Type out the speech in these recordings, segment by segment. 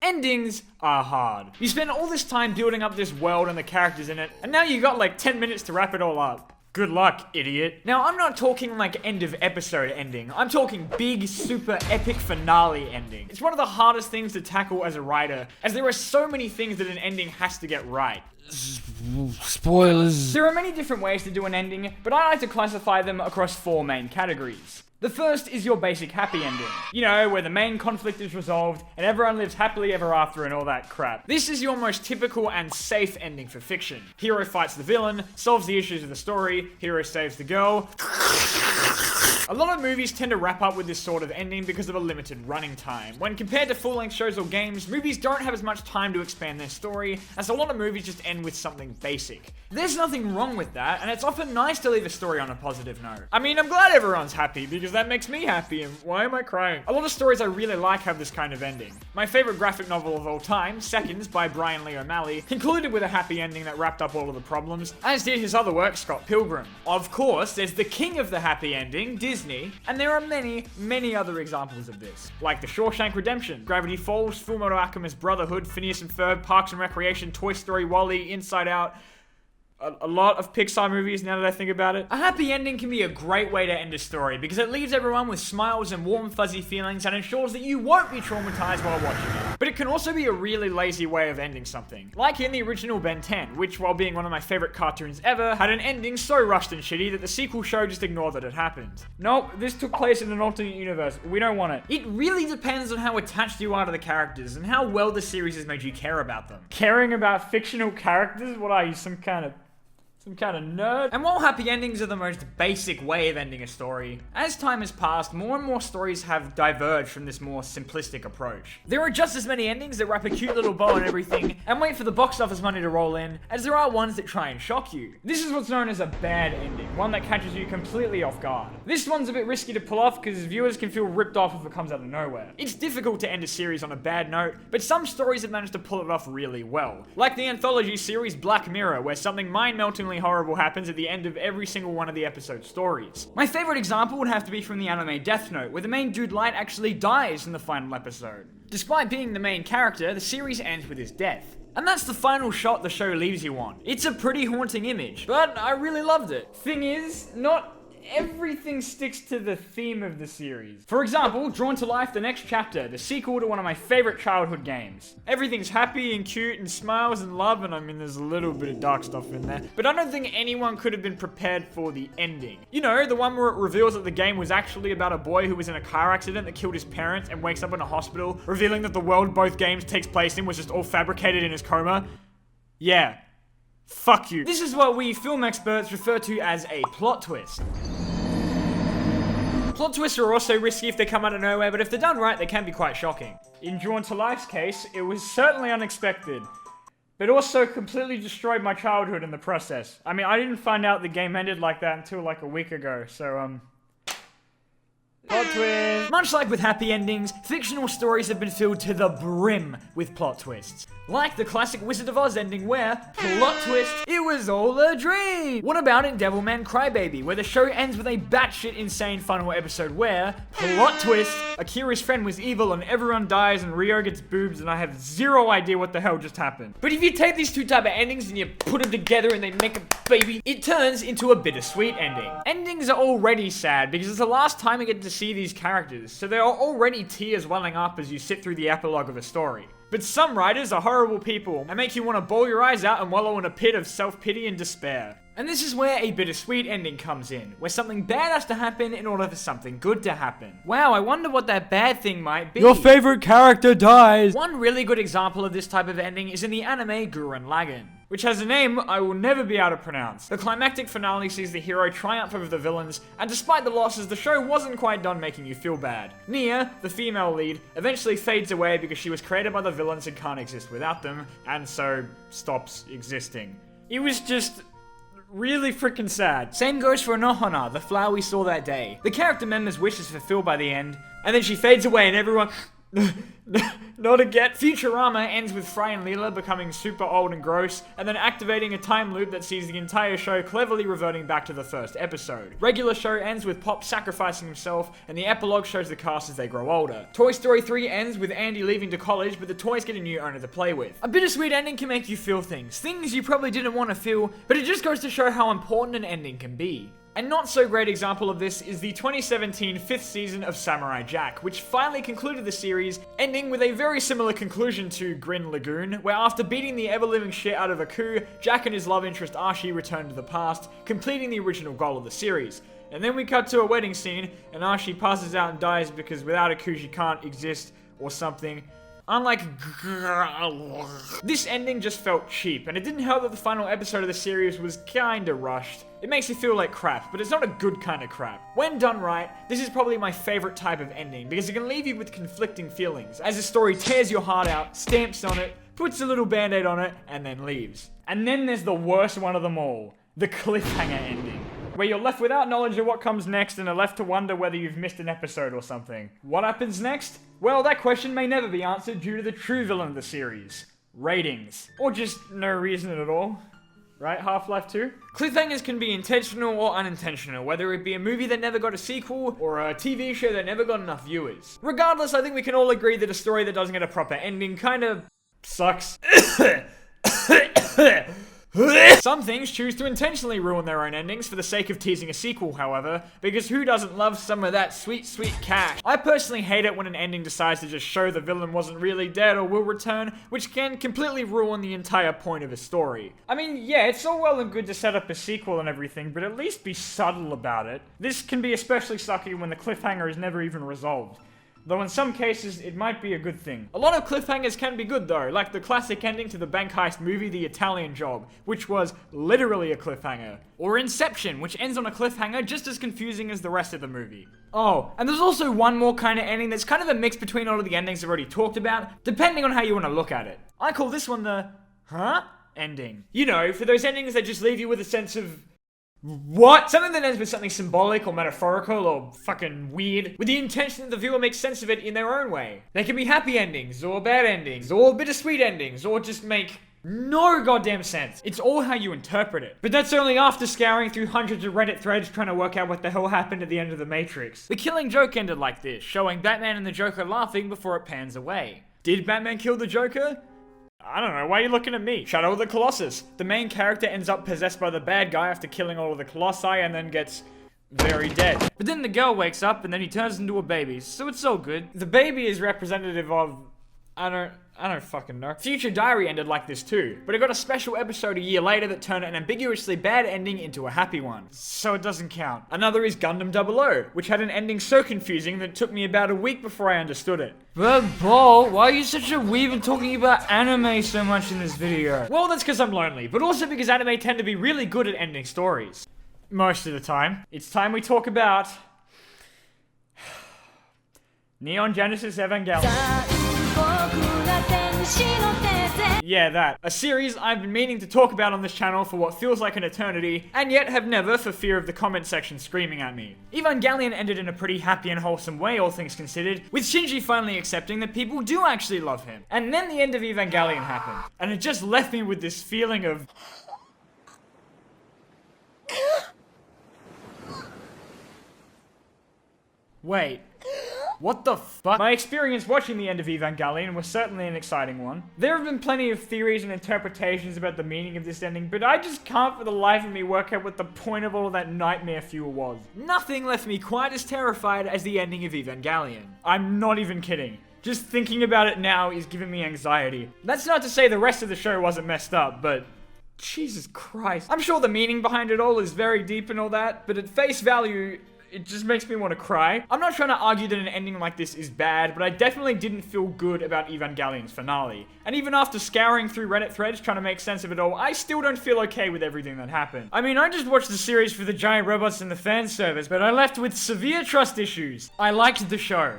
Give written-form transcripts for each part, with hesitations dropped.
Endings are hard. You spend all this time building up this world and the characters in it, and now you got like 10 minutes to wrap it all up. Good luck, idiot. Now, I'm not talking like end of episode ending. I'm talking big, super epic finale ending. It's one of the hardest things to tackle as a writer, as there are so many things that an ending has to get right. Spoilers. There are many different ways to do an ending, but I like to classify them across 4 main categories. The first is your basic happy ending. You know, where the main conflict is resolved and everyone lives happily ever after and all that crap. This is your most typical and safe ending for fiction. Hero fights the villain, solves the issues of the story, hero saves the girl. A lot of movies tend to wrap up with this sort of ending because of a limited running time. When compared to full-length shows or games, movies don't have as much time to expand their story, as a lot of movies just end with something basic. There's nothing wrong with that, and it's often nice to leave a story on a positive note. I mean, I'm glad everyone's happy, because that makes me happy, and why am I crying? A lot of stories I really like have this kind of ending. My favorite graphic novel of all time, Seconds by Brian Lee O'Malley, concluded with a happy ending that wrapped up all of the problems, as did his other work, Scott Pilgrim. Of course, there's the king of the happy ending, Disney, and there are many, many other examples of this, like the Shawshank Redemption, Gravity Falls, Fullmetal Alchemist, Brotherhood, Phineas and Ferb, Parks and Recreation, Toy Story, WALL-E, Inside Out. A lot of Pixar movies now that I think about it. A happy ending can be a great way to end a story because it leaves everyone with smiles and warm fuzzy feelings and ensures that you won't be traumatized while watching it. But it can also be a really lazy way of ending something. Like in the original Ben 10, which while being one of my favorite cartoons ever, had an ending so rushed and shitty that the sequel show just ignored that it happened. Nope, this took place in an alternate universe. We don't want it. It really depends on how attached you are to the characters and how well the series has made you care about them. Caring about fictional characters? What are you, some kind of nerd? And while happy endings are the most basic way of ending a story, as time has passed, more and more stories have diverged from this more simplistic approach. There are just as many endings that wrap a cute little bow on everything and wait for the box office money to roll in, as there are ones that try and shock you. This is what's known as a bad ending, one that catches you completely off guard. This one's a bit risky to pull off because viewers can feel ripped off if it comes out of nowhere. It's difficult to end a series on a bad note, but some stories have managed to pull it off really well. Like the anthology series Black Mirror, where something mind-meltingly horrible happens at the end of every single one of the episode stories. My favorite example would have to be from the anime Death Note, where the main dude Light actually dies in the final episode. Despite being the main character, the series ends with his death. And that's the final shot the show leaves you on. It's a pretty haunting image, but I really loved it. Thing is, not everything sticks to the theme of the series. For example, Drawn to Life, The Next Chapter, the sequel to one of my favorite childhood games. Everything's happy and cute and smiles and love, and I mean there's a little bit of dark stuff in there, but I don't think anyone could have been prepared for the ending. You know, the one where it reveals that the game was actually about a boy who was in a car accident that killed his parents and wakes up in a hospital, revealing that the world both games takes place in was just all fabricated in his coma. Yeah. Fuck you. This is what we film experts refer to as a plot twist. Plot twists are also risky if they come out of nowhere, but if they're done right, they can be quite shocking. In Drawn to Life's case, it was certainly unexpected, but also completely destroyed my childhood in the process. I mean, I didn't find out the game ended like that until like a week ago, so plot twist. Much like with happy endings, fictional stories have been filled to the brim with plot twists. Like the classic Wizard of Oz ending where, plot twist, it was all a dream! What about in Devilman Crybaby, where the show ends with a batshit insane final episode where, plot twist, Akira's friend was evil and everyone dies and Rio gets boobs and I have zero idea what the hell just happened. But if you take these two type of endings and you put them together and they make a baby, it turns into a bittersweet ending. Endings are already sad because it's the last time you get to see these characters, so there are already tears welling up as you sit through the epilogue of a story. But some writers are horrible people and make you want to bawl your eyes out and wallow in a pit of self-pity and despair. And this is where a bittersweet ending comes in, where something bad has to happen in order for something good to happen. Wow, I wonder what that bad thing might be. Your favorite character dies! One really good example of this type of ending is in the anime Gurren Lagann, which has a name I will never be able to pronounce. The climactic finale sees the hero triumph over the villains, and despite the losses, the show wasn't quite done making you feel bad. Nia, the female lead, eventually fades away because she was created by the villains and can't exist without them, and so stops existing. It was just really freaking sad. Same goes for Anohana, the flower we saw that day. The character member's wish is fulfilled by the end, and then she fades away and everyone Not again. Futurama ends with Fry and Leela becoming super old and gross, and then activating a time loop that sees the entire show cleverly reverting back to the first episode. Regular show ends with Pop sacrificing himself, and the epilogue shows the cast as they grow older. Toy Story 3 ends with Andy leaving to college, but the toys get a new owner to play with. A bittersweet ending can make you feel things you probably didn't want to feel, but it just goes to show how important an ending can be. A not so great example of this is the 2017 fifth season of Samurai Jack, which finally concluded the series, ending with a very similar conclusion to Gurren Lagann, where after beating the ever-living shit out of Aku, Jack and his love interest Ashi return to the past, completing the original goal of the series. And then we cut to a wedding scene, and Ashi passes out and dies because without Aku she can't exist, or something. Unlike this ending just felt cheap, and it didn't help that the final episode of the series was kinda rushed. It makes you feel like crap, but it's not a good kind of crap. When done right, this is probably my favorite type of ending, because it can leave you with conflicting feelings, as the story tears your heart out, stamps on it, puts a little band-aid on it, and then leaves. And then there's the worst one of them all, the cliffhanger ending, where you're left without knowledge of what comes next and are left to wonder whether you've missed an episode or something. What happens next? Well, that question may never be answered due to the true villain of the series. Ratings. Or just no reason at all. Right? Half-Life 2? Cliffhangers can be intentional or unintentional, whether it be a movie that never got a sequel, or a TV show that never got enough viewers. Regardless, I think we can all agree that a story that doesn't get a proper ending kinda sucks. Some things choose to intentionally ruin their own endings for the sake of teasing a sequel, however, because who doesn't love some of that sweet, sweet cash? I personally hate it when an ending decides to just show the villain wasn't really dead or will return, which can completely ruin the entire point of a story. I mean, yeah, it's all well and good to set up a sequel and everything, but at least be subtle about it. This can be especially sucky when the cliffhanger is never even resolved. Though in some cases, it might be a good thing. A lot of cliffhangers can be good though, like the classic ending to the bank heist movie The Italian Job, which was literally a cliffhanger. Or Inception, which ends on a cliffhanger just as confusing as the rest of the movie. Oh, and there's also one more kind of ending that's kind of a mix between all of the endings I've already talked about, depending on how you want to look at it. I call this one the, ending. You know, for those endings that just leave you with a sense of, what? Something that ends with something symbolic or metaphorical or fucking weird, with the intention that the viewer makes sense of it in their own way. They can be happy endings, or bad endings, or bittersweet endings, or just make no goddamn sense. It's all how you interpret it. But that's only after scouring through hundreds of Reddit threads trying to work out what the hell happened at the end of The Matrix. The Killing Joke ended like this, showing Batman and the Joker laughing before it pans away. Did Batman kill the Joker? I don't know, why are you looking at me? Shadow of the Colossus. The main character ends up possessed by the bad guy after killing all of the Colossi and then gets very dead. But then the girl wakes up and then he turns into a baby, so it's all good. The baby is representative of, I don't fucking know. Future Diary ended like this too, but it got a special episode a year later that turned an ambiguously bad ending into a happy one. So it doesn't count. Another is Gundam 00, which had an ending so confusing that it took me about a week before I understood it. But Paul, why are you such a weeb and talking about anime so much in this video? Well, that's because I'm lonely, but also because anime tend to be really good at ending stories. Most of the time. It's time we talk about Neon Genesis Evangelion. Yeah, that. A series I've been meaning to talk about on this channel for what feels like an eternity, and yet have never for fear of the comment section screaming at me. Evangelion ended in a pretty happy and wholesome way, all things considered, with Shinji finally accepting that people do actually love him. And then the end of Evangelion happened, and it just left me with this feeling of... Wait. What the fuck? My experience watching the end of Evangelion was certainly an exciting one. There have been plenty of theories and interpretations about the meaning of this ending, but I just can't for the life of me work out what the point of all that nightmare fuel was. Nothing left me quite as terrified as the ending of Evangelion. I'm not even kidding. Just thinking about it now is giving me anxiety. That's not to say the rest of the show wasn't messed up, but... Jesus Christ. I'm sure the meaning behind it all is very deep and all that, but at face value... it just makes me want to cry. I'm not trying to argue that an ending like this is bad, but I definitely didn't feel good about Evangelion's finale. And even after scouring through Reddit threads trying to make sense of it all, I still don't feel okay with everything that happened. I mean, I just watched the series for the giant robots and the fan service, but I left with severe trust issues. I liked the show.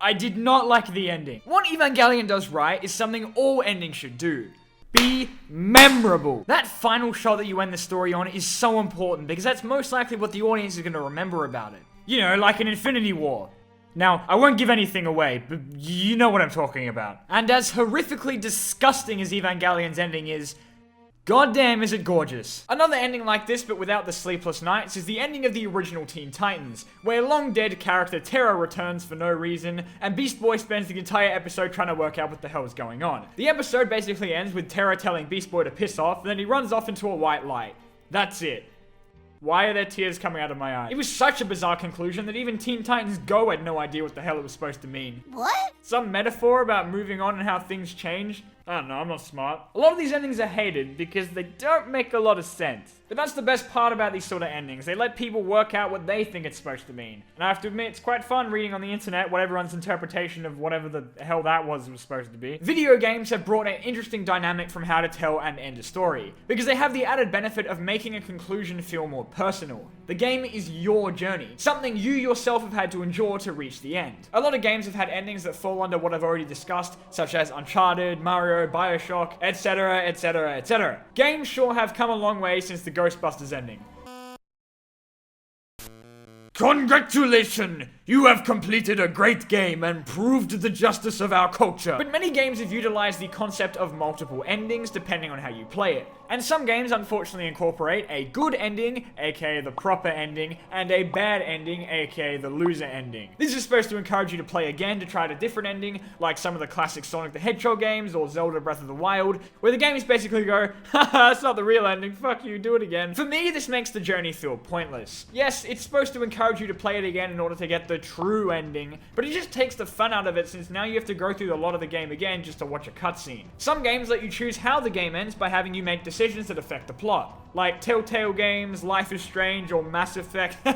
I did not like the ending. What Evangelion does right is something all endings should do. Be memorable. That final shot that you end the story on is so important because that's most likely what the audience is going to remember about it. You know, like an Infinity War. Now, I won't give anything away, but you know what I'm talking about. And as horrifically disgusting as Evangelion's ending is, goddamn is it gorgeous. Another ending like this, but without the sleepless nights, is the ending of the original Teen Titans, where long-dead character Terra returns for no reason, and Beast Boy spends the entire episode trying to work out what the hell is going on. The episode basically ends with Terra telling Beast Boy to piss off, and then he runs off into a white light. That's it. Why are there tears coming out of my eyes? It was such a bizarre conclusion that even Teen Titans Go had no idea what the hell it was supposed to mean. What? Some metaphor about moving on and how things change? I don't know, I'm not smart. A lot of these endings are hated because they don't make a lot of sense. But that's the best part about these sort of endings. They let people work out what they think it's supposed to mean. And I have to admit, it's quite fun reading on the internet what everyone's interpretation of whatever the hell that was supposed to be. Video games have brought an interesting dynamic from how to tell and end a story, because they have the added benefit of making a conclusion feel more personal. The game is your journey, something you yourself have had to endure to reach the end. A lot of games have had endings that fall under what I've already discussed, such as Uncharted, Mario, Bioshock, etc, etc, etc. Games sure have come a long way since the Ghostbusters ending. Congratulations! You have completed a great game and proved the justice of our culture. But many games have utilized the concept of multiple endings depending on how you play it. And some games unfortunately incorporate a good ending, aka the proper ending, and a bad ending, aka the loser ending. This is supposed to encourage you to play again to try a different ending, like some of the classic Sonic the Hedgehog games or Zelda Breath of the Wild, where the games basically go, haha, that's not the real ending, fuck you, do it again. For me, this makes the journey feel pointless. Yes, it's supposed to encourage you to play it again in order to get the true ending, but it just takes the fun out of it since now you have to go through a lot of the game again just to watch a cutscene. Some games let you choose how the game ends by having you make decisions that affect the plot, like Telltale games, Life is Strange, or Mass Effect. But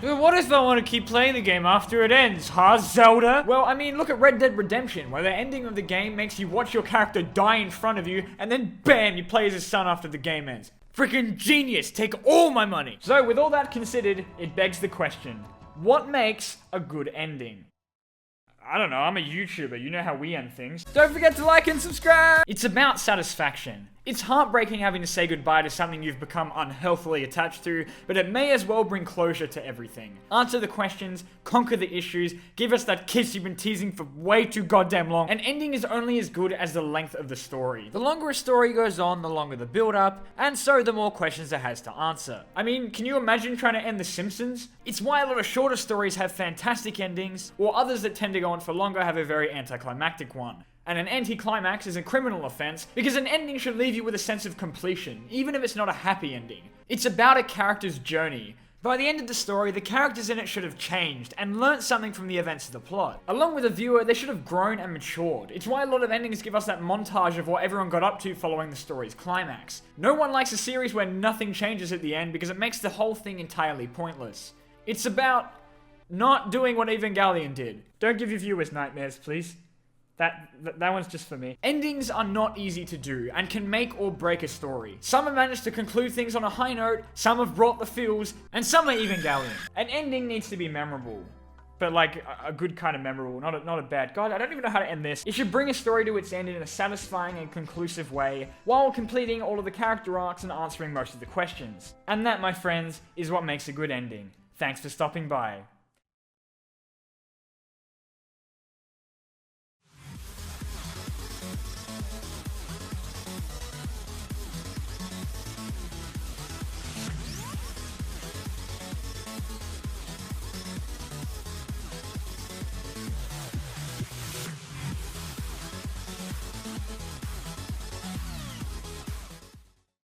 what if I want to keep playing the game after it ends, huh, Zelda? Well, I mean, look at Red Dead Redemption, where the ending of the game makes you watch your character die in front of you, and then BAM, you play as his son after the game ends. Freaking genius! Take all my money! So, with all that considered, it begs the question, what makes a good ending? I don't know, I'm a YouTuber, you know how we end things. Don't forget to like and subscribe! It's about satisfaction. It's heartbreaking having to say goodbye to something you've become unhealthily attached to, but it may as well bring closure to everything. Answer the questions, conquer the issues, give us that kiss you've been teasing for way too goddamn long. An ending is only as good as the length of the story. The longer a story goes on, the longer the build-up, and so the more questions it has to answer. I mean, can you imagine trying to end The Simpsons? It's why a lot of shorter stories have fantastic endings, while others that tend to go on for longer have a very anticlimactic one. And an anti-climax is a criminal offense because an ending should leave you with a sense of completion, even if it's not a happy ending. It's about a character's journey. By the end of the story, the characters in it should have changed and learnt something from the events of the plot. Along with the viewer, they should have grown and matured. It's why a lot of endings give us that montage of what everyone got up to following the story's climax. No one likes a series where nothing changes at the end because it makes the whole thing entirely pointless. It's about not doing what Evangelion did. Don't give your viewers nightmares, please. That one's just for me. Endings are not easy to do and can make or break a story. Some have managed to conclude things on a high note, some have brought the feels, and some are Evangelion. An ending needs to be memorable. But like, a good kind of memorable, not a bad. God, I don't even know how to end this. It should bring a story to its end in a satisfying and conclusive way, while completing all of the character arcs and answering most of the questions. And that, my friends, is what makes a good ending. Thanks for stopping by.